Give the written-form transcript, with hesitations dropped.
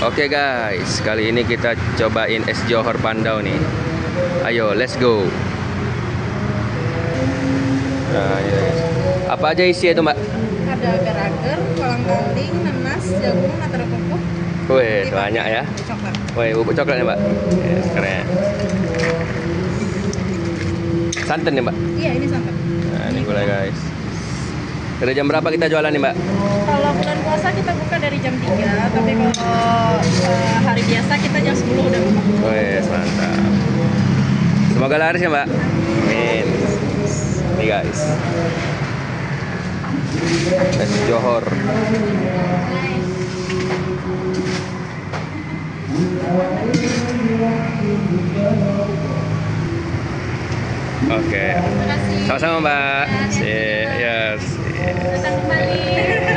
Oke guys, kali ini kita cobain es Johor Pandau nih. Ayo, let's go. Nah, ini guys. Apa aja isi itu, Mbak? Ada agar-agar, kolang-kaling, nanas, jagung, mata koko. Wih, banyak ya. Coklat. Wih, bubuk coklatnya, Mbak. Yes, keren. Santan nih, Mbak. Iya, ini santan. Nah, ini gulai guys. Dari jam berapa kita jualan nih, Mbak? Kalau bulan puasa kita buka dari jam 3, tapi kalau hari biasa kita jam 10 udah buka. Wih, mantap. Semoga laris ya, Mbak. Amin. Nih guys. Es Johor. Terima Oke. kasih. Sama-sama, Mbak. Yes. Datang kembali.